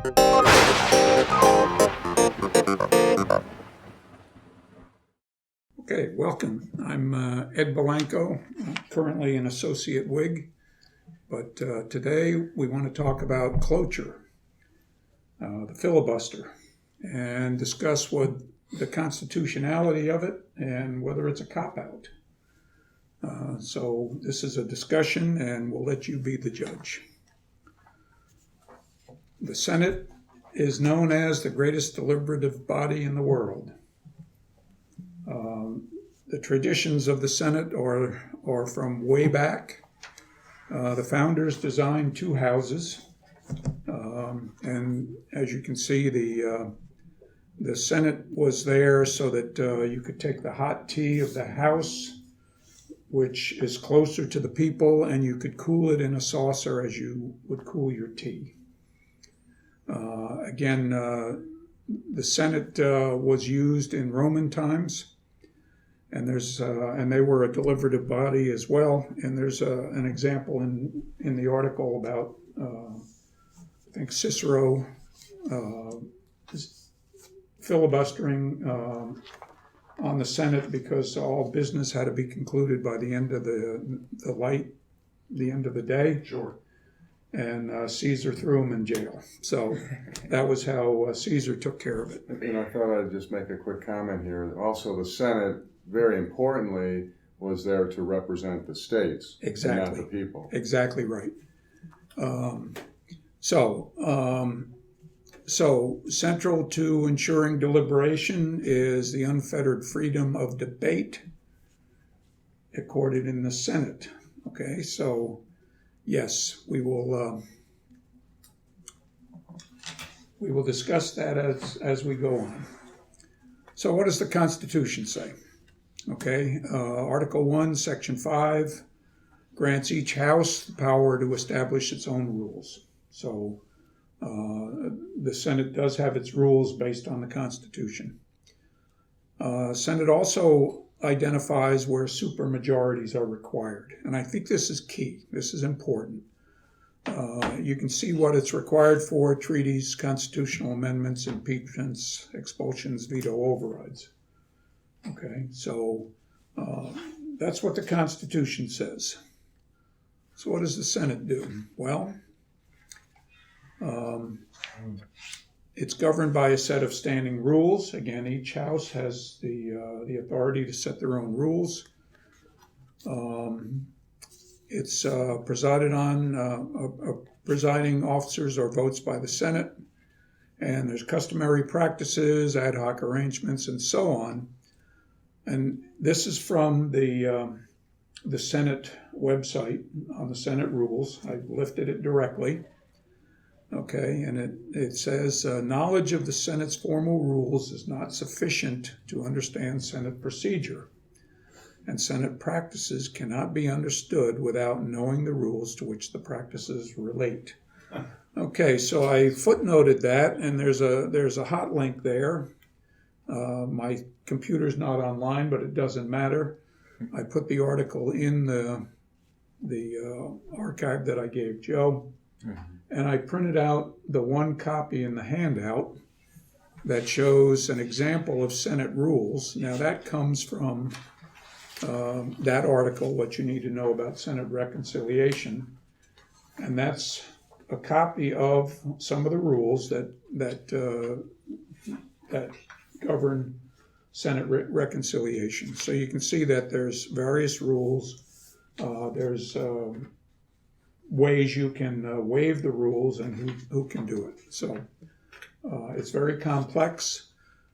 Okay, welcome. I'm Ed Belanco, currently an associate Whig, but today we want to talk about cloture, the filibuster, and discuss what the constitutionality of it and whether it's a cop-out. So this is a discussion, and we'll let you be the judge. The Senate is known as the greatest deliberative body in the world. The traditions of the Senate are from way back. The founders designed two houses, and as you can see, the Senate was there so that you could take the hot tea of the House, which is closer to the people, and you could cool it in a saucer as you would cool your tea. Again, the Senate was used in Roman times. And and they were a deliberative body as well. And there's an example in the article about I think Cicero filibustering on the Senate because all business had to be concluded by the end of the end of the day. Sure. And Caesar threw him in jail. So that was how Caesar took care of it. And I thought I'd just make a quick comment here. Also, the Senate, very importantly, was there to represent the states, exactly, and not the people. Exactly right. So central to ensuring deliberation is the unfettered freedom of debate accorded in the Senate. Okay, so yes, we will discuss that as we go on. So what does the Constitution say? Okay, Article 1, Section 5 grants each House the power to establish its own rules. So the Senate does have its rules based on the Constitution. Senate also identifies where supermajorities are required. And I think this is key. This is important. You can see what it's required for: treaties, constitutional amendments, impeachments, expulsions, veto overrides. Okay, so that's what the Constitution says. So what does the Senate do? Well, it's governed by a set of standing rules. Again, each house has the authority to set their own rules. It's presided on, presiding officers are votes by the Senate, and there's customary practices, ad hoc arrangements, and so on. And this is from the Senate website on the Senate rules. I lifted it directly. Okay, and it says, knowledge of the Senate's formal rules is not sufficient to understand Senate procedure, and Senate practices cannot be understood without knowing the rules to which the practices relate. Okay, so I footnoted that, and there's a hot link there. My computer's not online, but it doesn't matter. I put the article in the archive that I gave Joe, and I printed out the one copy in the handout that shows an example of Senate rules. Now that comes from that article, What You Need to Know About Senate Reconciliation, and that's a copy of some of the rules that govern Senate reconciliation. So you can see that there's various rules. There's ways you can waive the rules and who can do it. So it's very complex.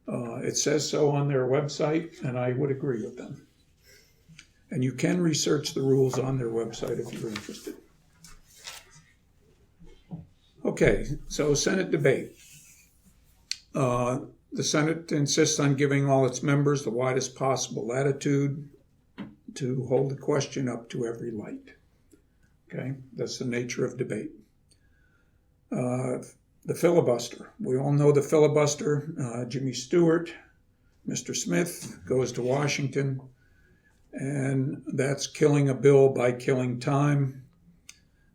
It says so on their website, and I would agree with them. And you can research the rules on their website if you're interested. Okay, so Senate debate. The Senate insists on giving all its members the widest possible latitude to hold the question up to every light. Okay, that's the nature of debate. The filibuster. We all know the filibuster. Jimmy Stewart, Mr. Smith goes to Washington, and that's killing a bill by killing time.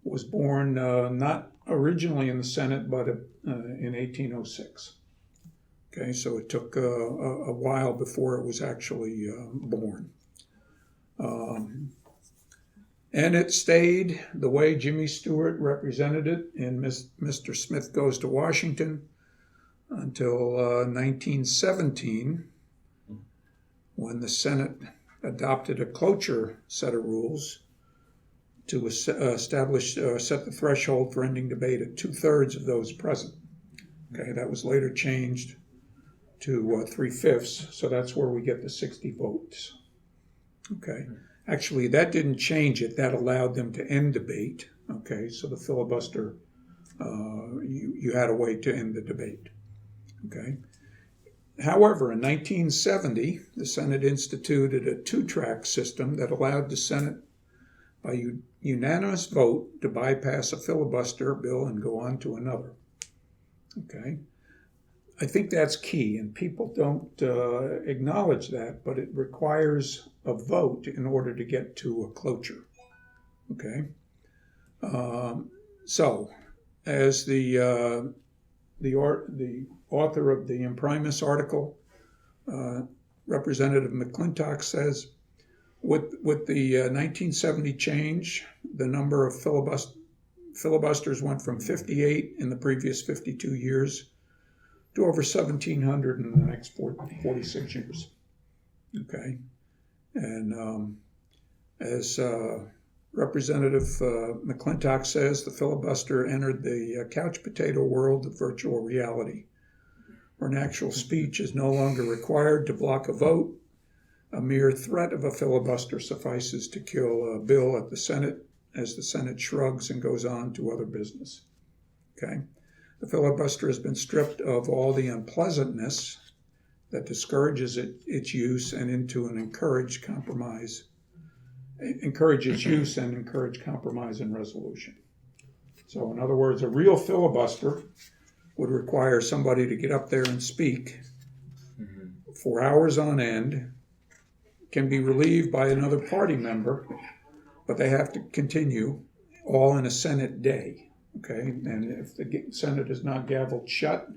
was born not originally in the Senate, but in 1806. Okay, so it took a while before it was actually born. And it stayed the way Jimmy Stewart represented it in Mr. Smith Goes to Washington until 1917, when the Senate adopted a cloture set of rules to establish, set the threshold for ending debate at 2/3 of those present. Okay, that was later changed to 3/5, so that's where we get the 60 votes. Okay, actually that didn't change it, that allowed them to end debate. Okay, so the filibuster, you had a way to end the debate. Okay. However, in 1970, the Senate instituted a two-track system that allowed the Senate, by unanimous vote, to bypass a filibuster bill and go on to another. Okay. I think that's key, and people don't acknowledge that, but it requires a vote in order to get to a cloture. Okay. So, as the author of the Imprimis article, Representative McClintock, says, with the 1970 change, the number of filibusters went from 58 in the previous 52 years to over 1,700 in the next 46 years. Okay, and as Representative McClintock says, the filibuster entered the couch potato world of virtual reality, where an actual speech is no longer required to block a vote. A mere threat of a filibuster suffices to kill a bill at the Senate, as the Senate shrugs and goes on to other business. Okay, the filibuster has been stripped of all the unpleasantness that discourages its use and encourage its use and encourage compromise and resolution. So, in other words, a real filibuster would require somebody to get up there and speak for hours on end, can be relieved by another party member, but they have to continue all in a Senate day. Okay, and if the Senate is not gavelled shut,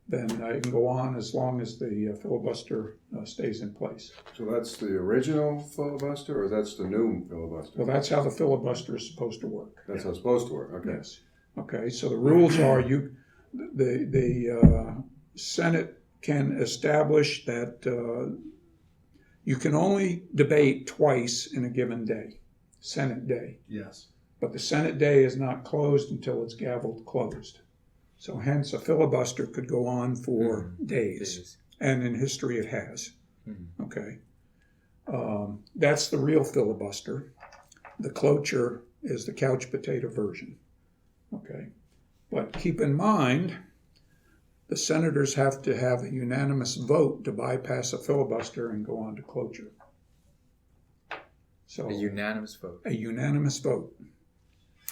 then it can go on as long as the filibuster stays in place. So that's the original filibuster, or that's the new filibuster? Well, that's how the filibuster is supposed to work. That's how it's supposed to work. Okay. Yes. Okay. So the rules are the Senate can establish that you can only debate twice in a given day, Senate day. Yes. But the Senate day is not closed until it's gavelled closed. So hence a filibuster could go on for days. And in history it has. Okay. That's the real filibuster. The cloture is the couch potato version. Okay. But keep in mind, the senators have to have a unanimous vote to bypass a filibuster and go on to cloture. So a unanimous vote. A unanimous vote.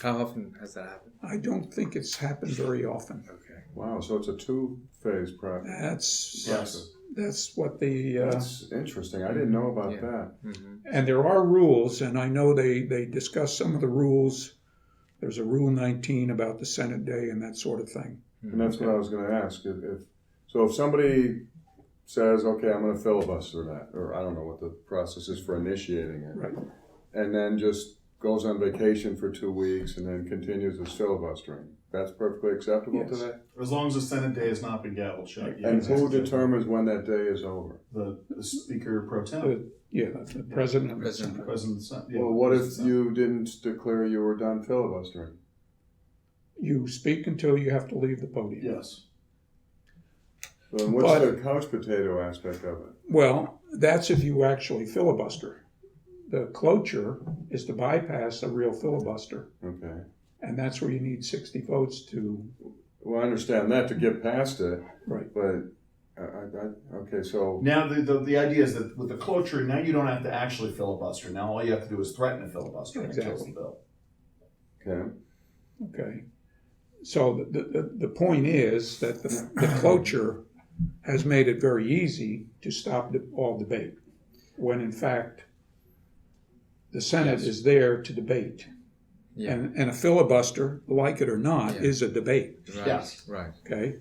How often has that happened? I don't think it's happened very often. Okay. Wow, so it's a two-phase process. That's what the... That's interesting. I didn't know about that. Mm-hmm. And there are rules, and I know they discuss some of the rules. There's a Rule 19 about the Senate day and that sort of thing. And that's what I was going to ask. If somebody says, okay, I'm going to filibuster that, or I don't know what the process is for initiating it, Right. and then just goes on vacation for 2 weeks and then continues his filibustering, that's perfectly acceptable to that? As long as the Senate day has not been gavelled shut. And who determines when that day is over? The Speaker Pro Tem. The President of the Senate. President of the Senate. Well, what if you didn't declare you were done filibustering? You speak until you have to leave the podium. Yes. So what's the couch potato aspect of it? Well, that's if you actually filibuster. The cloture is to bypass a real filibuster. Okay. And that's where you need 60 votes to... Well, I understand that to get past it. Right. But, okay, so... Now, the idea is that with the cloture, now you don't have to actually filibuster. Now all you have to do is threaten a filibuster and it kills the bill. Okay. Okay. So the point is that the cloture has made it very easy to stop all debate, when in fact the Senate is there to debate. Yeah. And a filibuster, like it or not, Yeah. is a debate, Right. Yes. Right. okay?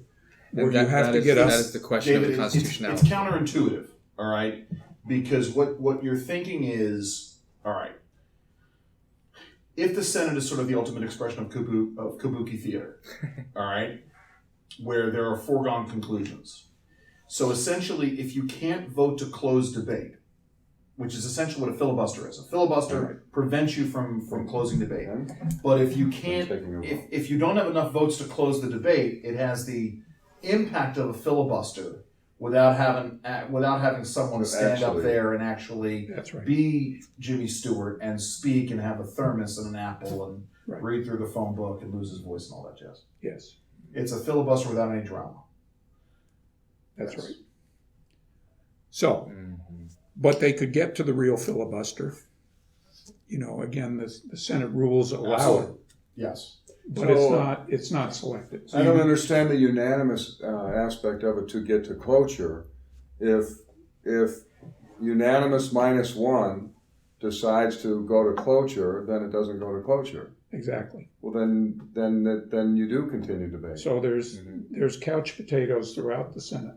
And Where you have to get that us. is the question David, of the it's constitutionality. counterintuitive, all right? Because what you're thinking is, all right, if the Senate is sort of the ultimate expression of kabuki theater, all right, where there are foregone conclusions. So essentially, if you can't vote to close debate, which is essentially what a filibuster is. A filibuster prevents you from closing debate. But if you can't, if you don't have enough votes to close the debate, it has the impact of a filibuster without having someone stand up there and actually That's right. be Jimmy Stewart and speak and have a thermos and an apple and Right. read through the phone book and lose his voice and all that jazz. Yes, It's a filibuster without any drama. that's Yes. right. So, but they could get to the real filibuster. You know, again, the Senate rules allow Absolutely. it, Yes. but So- it's not selected. So I don't you- understand the unanimous aspect of it to get to cloture. If unanimous minus one decides to go to cloture, then it doesn't go to cloture. Exactly. Well, then you do continue debate. So there's couch potatoes throughout the Senate.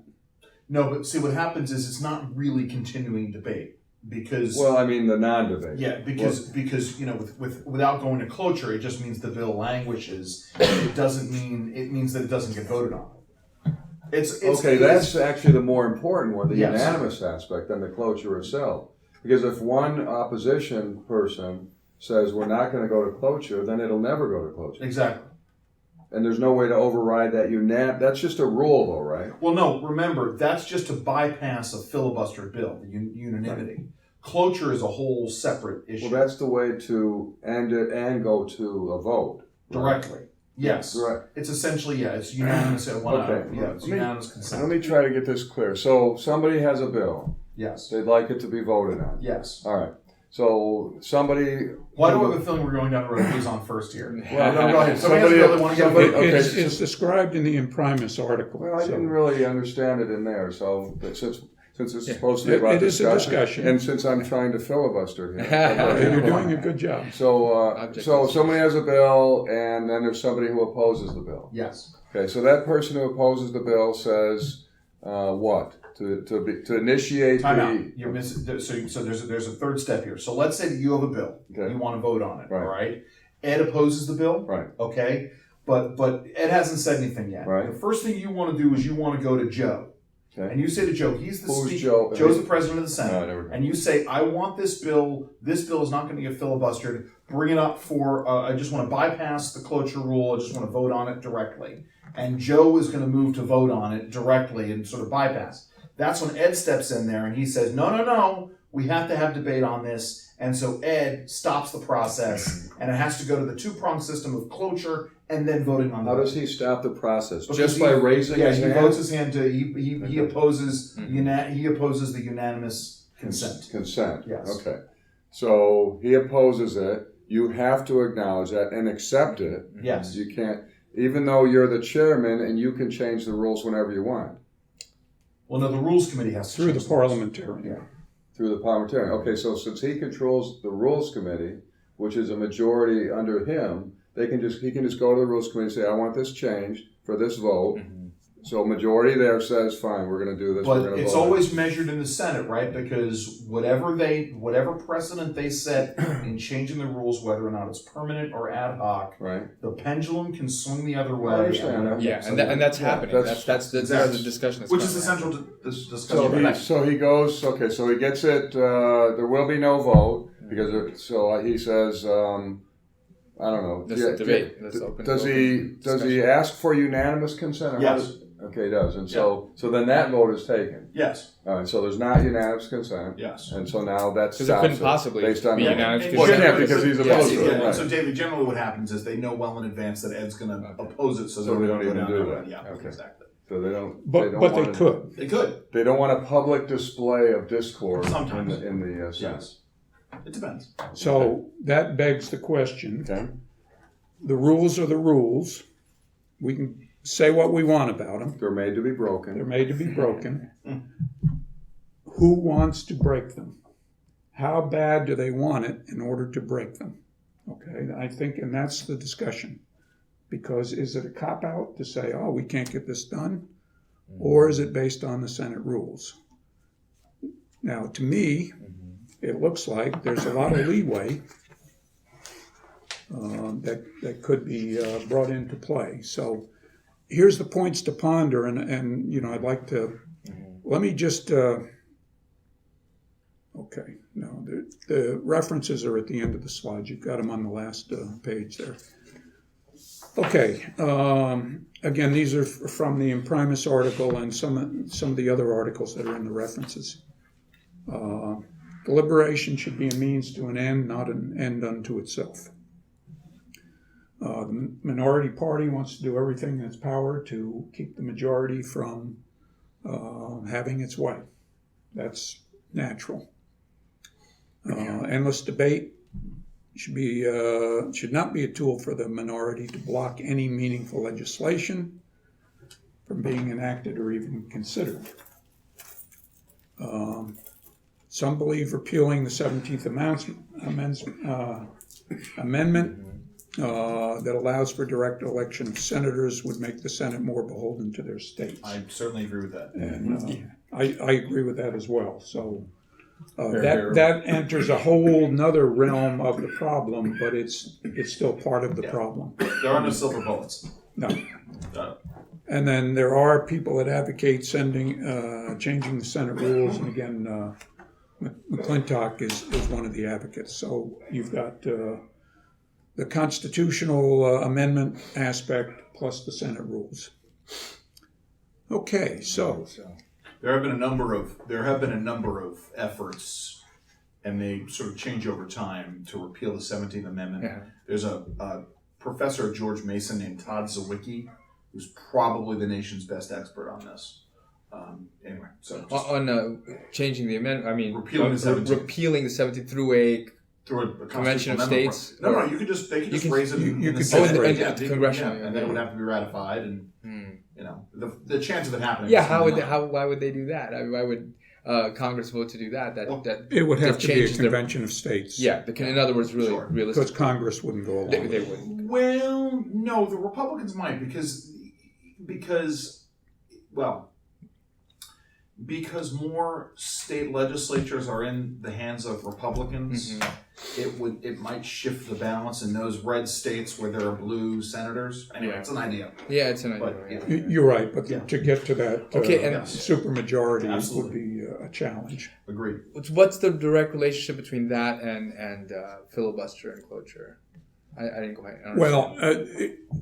No, but see what happens is it's not really continuing debate because Well, I mean the non-debate. yeah, because you know without going to cloture, it just means the bill languishes. It means that it doesn't get voted on. It's Okay, that's actually the more important one, the Yes. unanimous aspect, than the cloture itself. Because if one opposition person says we're not going to go to cloture, then it'll never go to cloture. exactly. And there's no way to override that That's just a rule, though, right? Well, no, remember that's just to bypass a filibuster bill, the unanimity. Cloture is a whole separate issue. Well, that's the way to end it and go to a vote. right? Directly. Yes. Right. It's essentially it's unanimous at one. Okay. Yeah, it's unanimous Let consent. me try to get this clear. So somebody has a bill. Yes. They'd like it to be voted on. Yes. All right. So somebody. Why do I have a feeling we're going down the road? Who's on first here? Well, no, go ahead. Somebody has a bill they want to get somebody- voted. okay. It's described in the imprimis article. Well, I so- didn't really understand it in there. So since it's supposed to be It- about it is a discussion. and since I'm trying to filibuster here, You're doing a good job. So somebody has a bill, and then there's somebody who opposes the bill. Yes. Okay, so that person who opposes the bill says what to initiate Time the. out. You're missing. So there's a third step here. So let's say that you have a bill. Okay. You want to vote on it. Right. All right. Ed opposes the bill. Right. Okay. But Ed hasn't said anything yet. Right. The first thing you want to do is you want to go to Joe. Okay. And you say to Joe, he's the Who's speaker. Joe? Joe's the president of the Senate. No, I never- And you say, I want this bill. This bill is not going to get filibustered. Bring it up for, I just want to bypass the cloture rule. I just want to vote on it directly. And Joe is going to move to vote on it directly and sort of bypass. That's when Ed steps in there and he says, no. We have to have debate on this. And so Ed stops the process and it has to go to the two-pronged system of cloture and then voting on the How bill. does he stop the process? Because Just by raising his he hand? votes his hand to he opposes he opposes the unanimous consent. Consent. Yes. Okay. So he opposes it. You have to acknowledge that and accept it. Yes. You can't, even though you're the chairman and you can change the rules whenever you want. Well, no, the rules committee has to Through change the rules. parliamentarian. Through the parliamentarian. Okay, so since he controls the rules committee, which is a majority under him, he can just go to the rules committee and say, I want this changed for this vote. So majority there says, fine, we're going to do this. we're But going to it's vote. always measured in the Senate, right? Because whatever precedent they set in changing the rules, whether or not it's permanent or ad hoc, Right. the pendulum can swing the other way. I understand that. Yeah, and that's happening. that's- That's the discussion. That's Which is the going on. central discussion. So he goes, okay, so he gets it, there will be no vote, because he says, I don't know. Let's debate. Let's open- Does he discussion. ask for unanimous consent? Or how Yes. does- okay, he does. And so then that vote is taken. Yes. All right, so there's not unanimous consent. Yes. And so now that Because it stops couldn't possibly based on be the- unanimous And Well, consent. yeah, because he's opposed to it. Yeah, Right. so David, generally what happens is they know well in advance that Ed's going to oppose it, so So they don't go even down do that that. road. Yeah, Okay. exactly. So they don't. But they want could. They could. They don't want a public display of discord Sometimes. in the Senate. Yes. It depends. So that begs the question. Okay. The rules are the rules. We can say what we want about them. They're made to be They're broken. made to be broken. Who wants to break them? How bad do they want it in order to break them? Okay, I think, and that's the discussion. Because is it a cop-out to say, oh, we can't get this done? Or is it based on the Senate rules? Now, to me, it looks like there's a lot of leeway that could be brought into play. So here's the points to ponder, and you know, I'd like to, let me just, okay, no, the references are at the end of the slides. You've got them on the last page there. Okay, again, these are from the Imprimis article and some of the other articles that are in the references. Deliberation should be a means to an end, not an end unto itself. The minority party wants to do everything in its power to keep the majority from having its way. That's natural. Endless debate should not be a tool for the minority to block any meaningful legislation from being enacted or even considered. Some believe repealing the 17th Amendment that allows for direct election of senators would make the Senate more beholden to their states. I certainly agree with that. And I agree with that as well. So that enters a whole nother realm of the problem, but it's still part of the problem. There are no silver bullets. No. And then there are people that advocate changing the Senate rules, and again, McClintock is one of the advocates. So you've got the constitutional amendment aspect plus the Senate rules. Okay, so there have been a number of efforts, and they sort of change over time, to repeal the 17th Amendment. Yeah. There's a professor at George Mason named Todd Zawicki, who's probably the nation's best expert on this. Anyway, so on changing the amendment, I mean, repealing the 17th. Repealing the 17th through a Convention of States. No, you could just raise it. You could congressional, and then it would have to be ratified, and you know the chance of it happening. Yeah, why would they do that? I mean, why would Congress vote to do that? It would have to be a convention of states. Yeah, in other words, really, realistic. Because Congress wouldn't go along. They wouldn't. Well, no, the Republicans might because more state legislatures are in the hands of Republicans. It might shift the balance in those red states where there are blue senators. Anyway, it's an idea. Yeah, it's an idea. But, You're right, but to get to that supermajority would be a challenge. Agreed. What's the direct relationship between that and filibuster and cloture? I didn't quite understand. Well,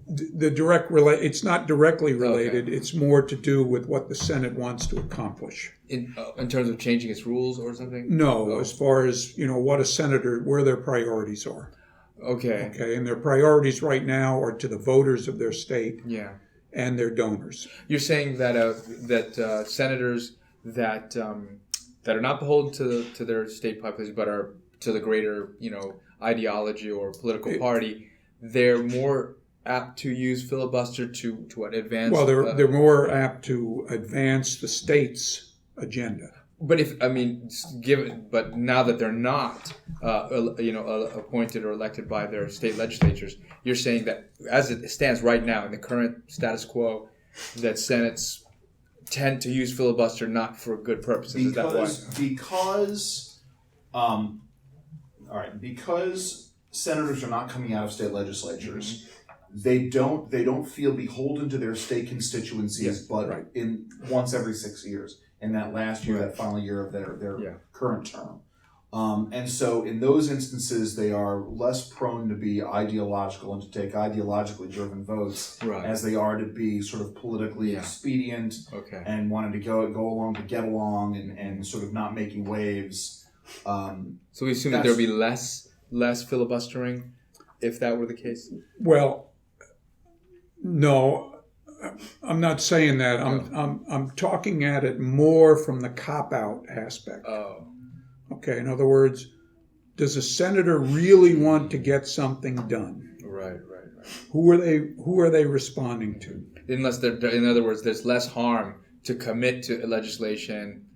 it's not directly related. Okay. It's more to do with what the Senate wants to accomplish. In terms of changing its rules or something? No, as far as, what a senator, where their priorities are. Okay. Okay, and their priorities right now are to the voters of their state and their donors. You're saying that senators that are not beholden to their state population but are to the greater, ideology or political party, they're more apt to use filibuster to advance. Well, they're more apt to advance the state's agenda. But but now that they're not, appointed or elected by their state legislatures, you're saying that as it stands right now in the current status quo, that Senates tend to use filibuster not for good purposes. Is that why? Because senators are not coming out of state legislatures, they don't feel beholden to their state constituencies, in once every 6 years. In that last year, that final year of their current term, and so in those instances, they are less prone to be ideological and to take ideologically driven votes, as they are to be sort of politically expedient and wanting to go along to get along and sort of not making waves. So we assume that there would be less filibustering if that were the case? Well, no, I'm not saying that. I'm talking at it more from the cop-out aspect. Oh. Okay, in other words, does a senator really want to get something done? Right. Who are they responding to? In other words, there's less harm to commit to legislation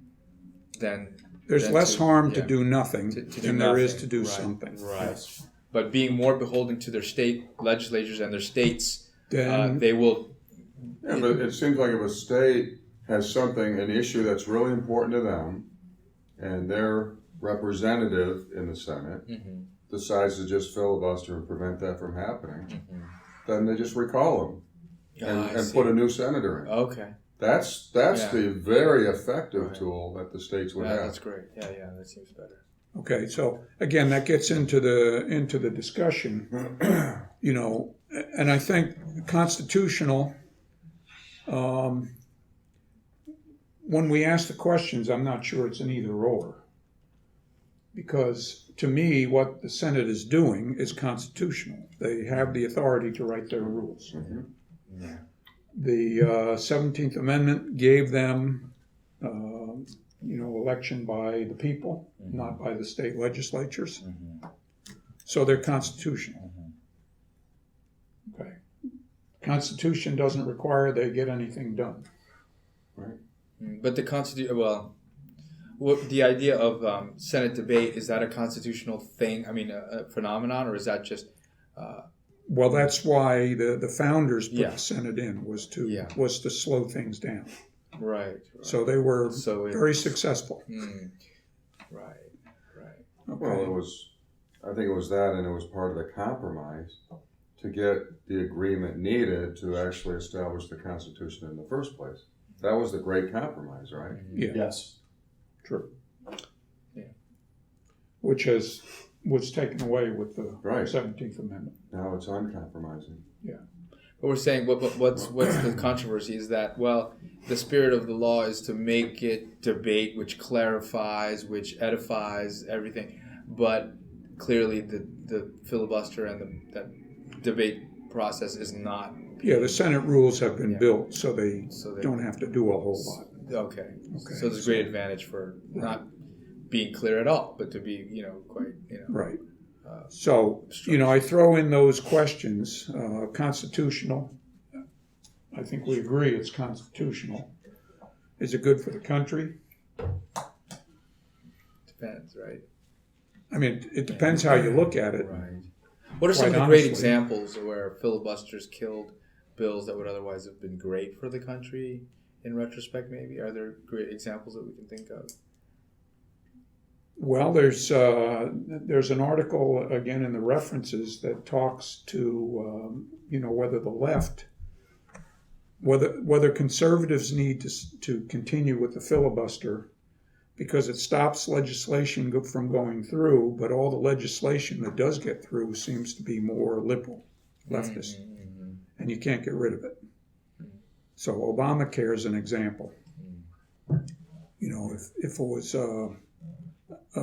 than... There's less harm to do nothing than there is to do something. Right. but being more beholden to their state legislatures and their states, Then they will. Yeah, but it seems like if a state has something, an issue that's really important to them, and their representative in the Senate decides to just filibuster and prevent that from happening, then they just recall them and put a new senator in. Okay. That's Yeah. the very effective Right. tool that the states would Yeah, have. that's great. Yeah, that seems better. okay, so again, that gets into the discussion, you know, and I think constitutional. When we ask the questions, I'm not sure it's an either or, because to me, what the Senate is doing is constitutional. They have the authority to write their rules. Yeah. The 17th Amendment gave them, election by the people, not by the state legislatures. So they're constitutional. Okay. Constitution doesn't require they get anything done. But the Constitution, what the idea of Senate debate, is that a constitutional thing? I mean, a phenomenon, or is that just? Well, that's why the founders put Yeah. the Senate in, was to Yeah. slow things down. Right. So they were So it- very successful. Right. Okay. Well, I think it was that, and it was part of the compromise to get the agreement needed to actually establish the Constitution in the first place. That was the great compromise, right? Yeah, Yes. true. Yeah. Which was taken away with the Right. 17th Amendment. Now it's uncompromising. But we're saying what's the controversy is that, well, the spirit of the law is to make it debate, which clarifies, which edifies everything, but clearly the filibuster and that debate process is not. Yeah, the Senate rules have been Yeah. built so they So they don't have to do a whole lot. Okay. Okay, So there's a great advantage for not being clear at all, but to be quite Right. So, I throw in those questions. Constitutional. I think we agree it's constitutional. Is it good for the country? depends, right? I mean, it depends how you look at it. Right. What are some of the Quite great honestly. examples where filibusters killed bills that would otherwise have been great for the country? In retrospect, maybe are there great examples that we can think of? Well, there's an article again in the references that talks to whether the left, whether conservatives need to continue with the filibuster because it stops legislation from going through, but all the legislation that does get through seems to be more liberal, leftist, and you can't get rid of it. So Obamacare is an example. If it was a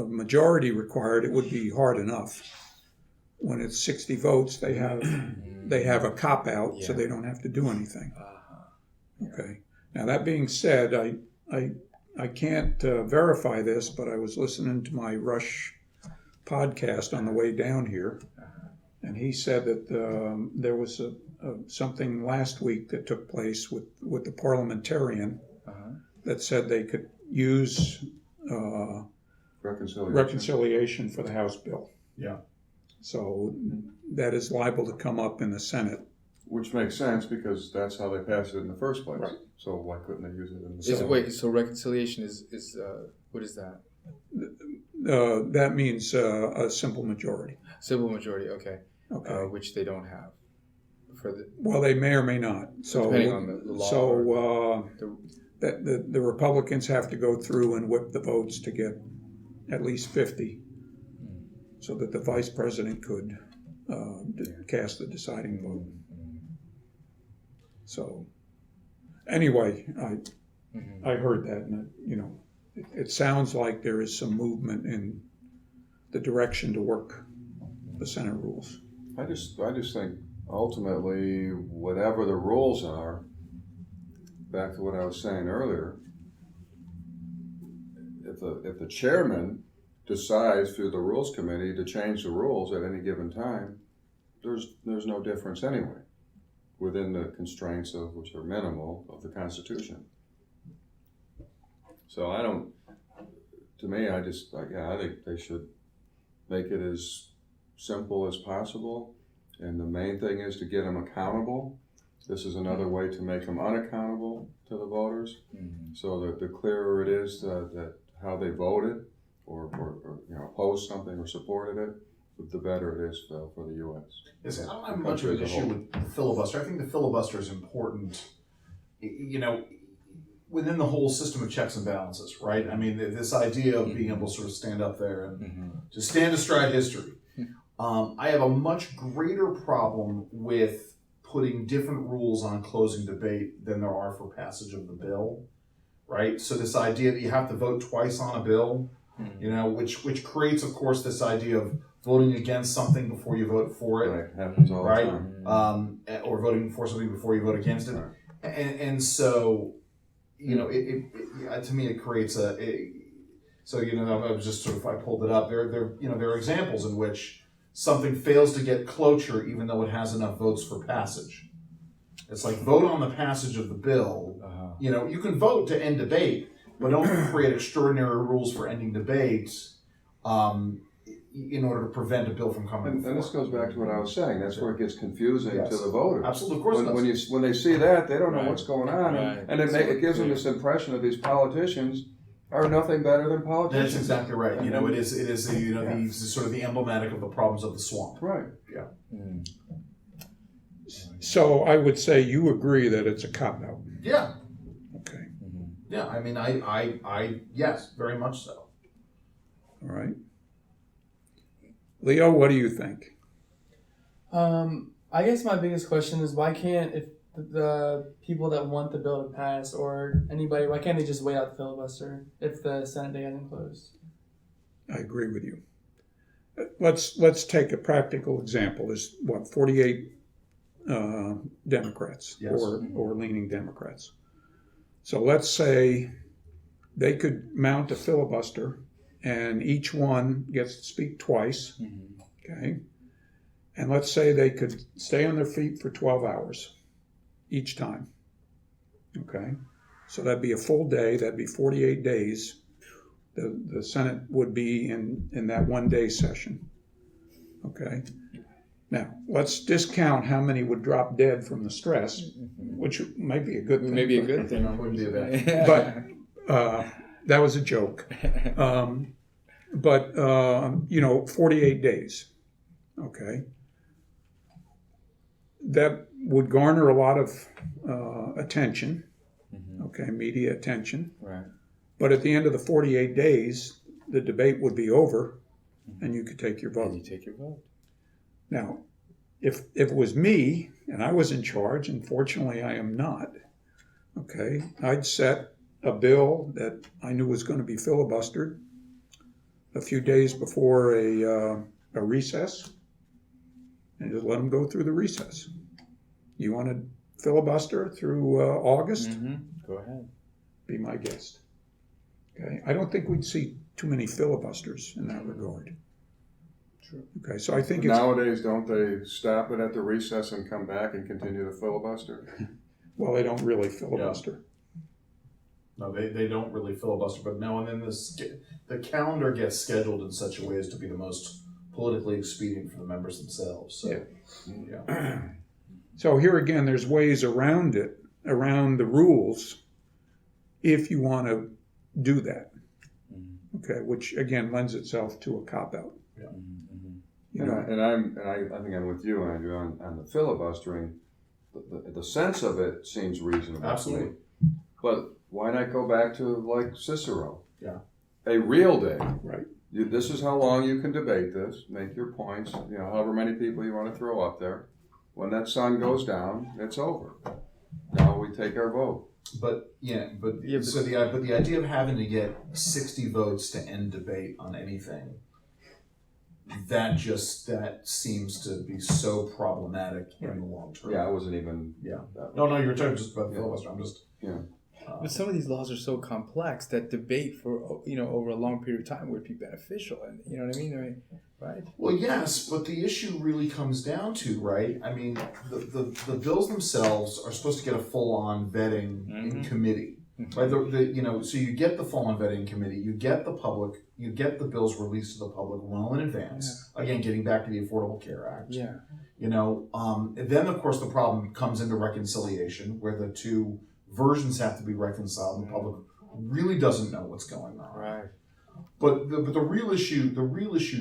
majority required, it would be hard enough. When it's 60 votes, they have a cop out, so they don't have to do anything. Okay. Now that being said, I can't verify this, but I was listening to my Rush podcast on the way down here, and he said that there was something last week that took place with the parliamentarian that said they could use reconciliation for the House bill. Yeah. So that is liable to come up in the Senate. Which makes sense because that's how they passed it in the first place. Right. So why couldn't they use it in the Senate? Wait, so reconciliation is what is that? That means a simple majority. Simple majority, okay. Okay. Which they don't have. For the Well, they may or may not. So, Depending on the law So the- that the Republicans have to go through and whip the votes to get at least 50, so that the vice president could cast the deciding vote. So, anyway, I heard that, and it sounds like there is some movement in the direction to work the Senate rules. I just think ultimately, whatever the rules are, back to what I was saying earlier, if the chairman decides through the Rules Committee to change the rules at any given time, there's no difference anyway, within the constraints of which are minimal of the Constitution. So I think they should make it as simple as possible. And the main thing is to get them accountable. This is another way to make them unaccountable to the voters. So that the clearer it is that how they voted or opposed something or supported it, the better it is for the U.S. Yes, I don't have much of an issue with the filibuster. I think the filibuster is important, within the whole system of checks and balances, right? I mean, this idea of being able to sort of stand up there and to stand astride history. I have a much greater problem with putting different rules on closing debate than there are for passage of the bill, right? So this idea that you have to vote twice on a bill, which creates, of course, this idea of voting against something before you vote for it, Right, happens all the time. or voting for something before you vote against it, and so it to me it creates I was just sort of, I pulled it up. There are examples in which something fails to get cloture even though it has enough votes for passage. It's like vote on the passage of the bill. You can vote to end debate, but don't create extraordinary rules for ending debate in order to prevent a bill from coming before. And this goes back to what I was saying. That's where it gets confusing to the voters. Absolutely, of course it does. When they see that, they don't know what's going on, Right. and it gives them this impression that these politicians are nothing better than politicians. That's exactly right. It is these sort of the emblematic of the problems of the swamp. Right. Yeah. So I would say you agree that it's a cop-out. Yeah. Okay. Yeah. I mean, I yes, very much so. All right. Leo, what do you think? I guess my biggest question is why can't, if the people that want the bill to pass or anybody, why can't they just wait out the filibuster if the Senate day hasn't closed? I agree with you. Let's take a practical example. There's 48 Democrats Yes. or leaning Democrats. So let's say they could mount a filibuster and each one gets to speak twice. Okay. And let's say they could stay on their feet for 12 hours each time. Okay. So that'd be a full day. That'd be 48 days. The Senate would be in that 1 day session. Okay. Now, let's discount how many would drop dead from the stress, which might be a good thing. Maybe a good thing. That wouldn't be a bad. But that was a joke. 48 days. Okay. That would garner a lot of attention. Okay, media attention. Right. But at the end of the 48 days, the debate would be over, and you could take your vote. You take your vote. Now, if it was me and I was in charge, and fortunately I am not, okay, I'd set a bill that I knew was going to be filibustered a few days before a recess, and just let them go through the recess. You want to filibuster through August? Go ahead. Be my guest. Okay, I don't think we'd see too many filibusters in that regard. True. Okay, so I think Nowadays, don't they stop it at the recess and come back and continue to filibuster? well, they don't really filibuster. No, they don't really filibuster, but no, and then the calendar gets scheduled in such a way as to be the most politically expedient for the members themselves. So, yeah. So here again, there's ways around it, around the rules, if you want to do that. Okay, which again lends itself to a cop-out. Yeah. You know, I think I'm with you, Andrew, on the filibustering. The sense of it seems reasonable. Absolutely. To me. But why not go back to like Cicero? Yeah. A real day. right. This is how long you can debate this, make your points, however many people you want to throw up there. When that sun goes down, it's over. Now we take our vote. But the idea of having to get 60 votes to end debate on anything, that seems to be so problematic in the long term. Yeah, I wasn't even. Yeah. No, you were talking just about the filibuster. I'm just. Yeah. But some of these laws are so complex that debate for over a long period of time would be beneficial, and you know what I mean, right? Well, yes, but the issue really comes down to, right? I mean, the bills themselves are supposed to get a full-on vetting in committee. Right, so you get the fall and vetting committee, you get the public, you get the bills released to the public well in advance. Again, getting back to the Affordable Care Act. Yeah. And then of course the problem comes into reconciliation, where the two versions have to be reconciled. The public really doesn't know what's going on. Right. But the real issue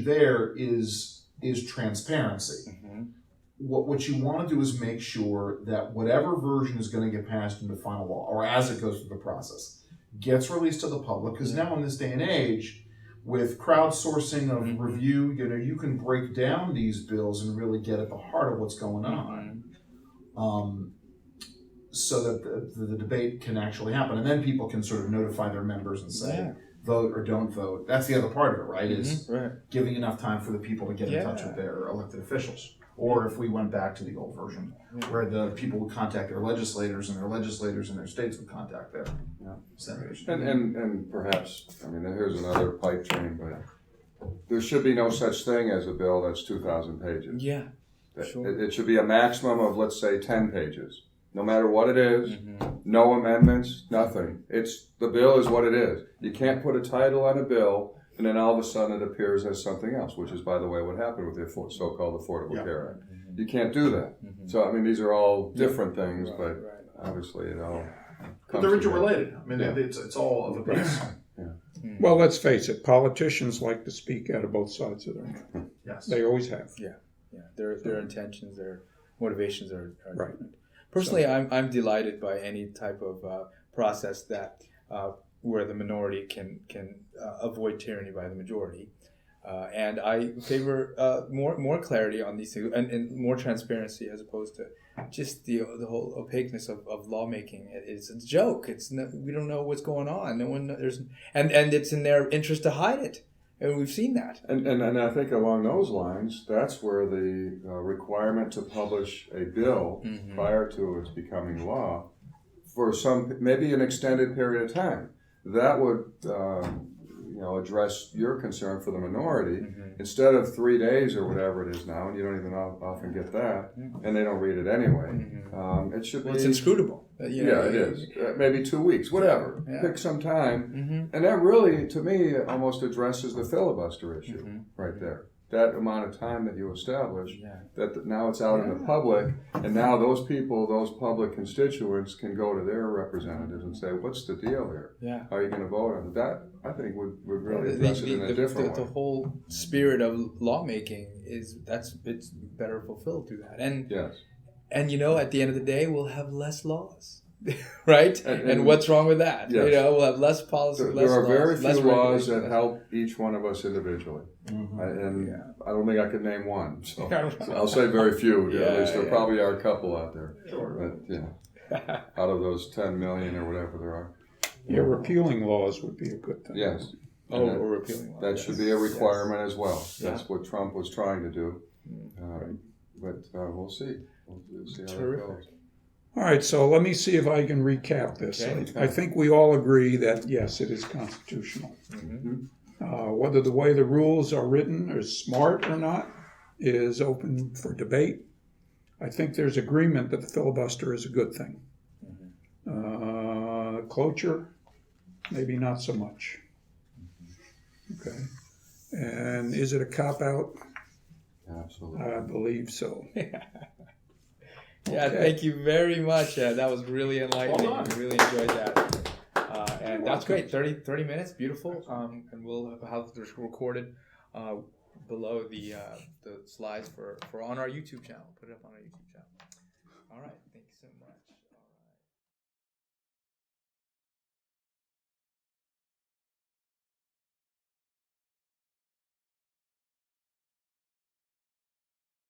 there is transparency. Mm-hmm. What you want to do is make sure that whatever version is going to get passed into final law, or as it goes through the process, gets released to the public. Because now in this day and age, with crowdsourcing of review, you can break down these bills and really get at the heart of what's going on, so that the debate can actually happen, and then people can sort of notify their members and say, vote or don't vote. That's the other part of it, right? Is giving enough time for the people to get in touch with their elected officials. Or if we went back to the old version, where the people would contact their legislators, and their legislators in their states would contact their senators. And perhaps, I mean, here's another pipe dream, but there should be no such thing as a bill that's 2,000 pages. Yeah, sure. It should be a maximum of, let's say, 10 pages. No matter what it is, no amendments, nothing. The bill is what it is. You can't put a title on a bill and then all of a sudden it appears as something else, which is, by the way, what happened with the so-called Affordable Care Act. You can't do that. So, I mean, these are all different things, but obviously it all But they're interrelated. I mean, it's all of a piece. Well, let's face it, politicians like to speak out of both sides of their mouth. Yes. They always have. Yeah. Their intentions, their motivations are Right. different. Personally, I'm delighted by any type of process that where the minority can avoid tyranny by the majority, and I favor more clarity on these things and more transparency as opposed to just the whole opaqueness of lawmaking. It's a joke. We don't know what's going on. No one and it's in their interest to hide it. And we've seen that. And I think along those lines, that's where the requirement to publish a bill prior to its becoming law for maybe an extended period of time, that would address your concern for the minority. Instead of 3 days or whatever it is now, and you don't even often get that, and they don't read it anyway. It should be. It's inscrutable. It is. Maybe 2 weeks, whatever. Yeah. Pick some time, and that really, to me, almost addresses the filibuster issue right there. That amount of time that you establish, that now it's out in the public, and now those people, those public constituents, can go to their representatives and say, "What's the deal here? Yeah. How are you going to vote on it?" That, I think, would really address it in a different way. The whole spirit of lawmaking it's better fulfilled through that, and at the end of the day, we'll have less laws. Right? And what's wrong with that? Yes. We'll have less policy, less There are laws, very less few laws that regulation. help each one of us individually. I don't think I could name one. So I'll say very few. At least there probably are a couple out there. Sure. But, out of those 10 million or whatever there are. Yeah, repealing laws would be a good thing. Yes. Or repealing laws. That should be a requirement as well. That's what Trump was trying to do. But we'll see. We'll see how that goes. All right, so let me see if I can recap this. Okay. I think we all agree that, yes, it is constitutional. Whether the way the rules are written is smart or not is open for debate. I think there's agreement that the filibuster is a good thing. Cloture, maybe not so much. Okay. And is it a cop-out? Absolutely. I believe so. Yeah, thank you very much. That was really enlightening. I really enjoyed that. And that's great. 30 minutes, beautiful. And we'll have this recorded below the slides for on our YouTube channel. Put it up on our YouTube channel. All right, thank you so much.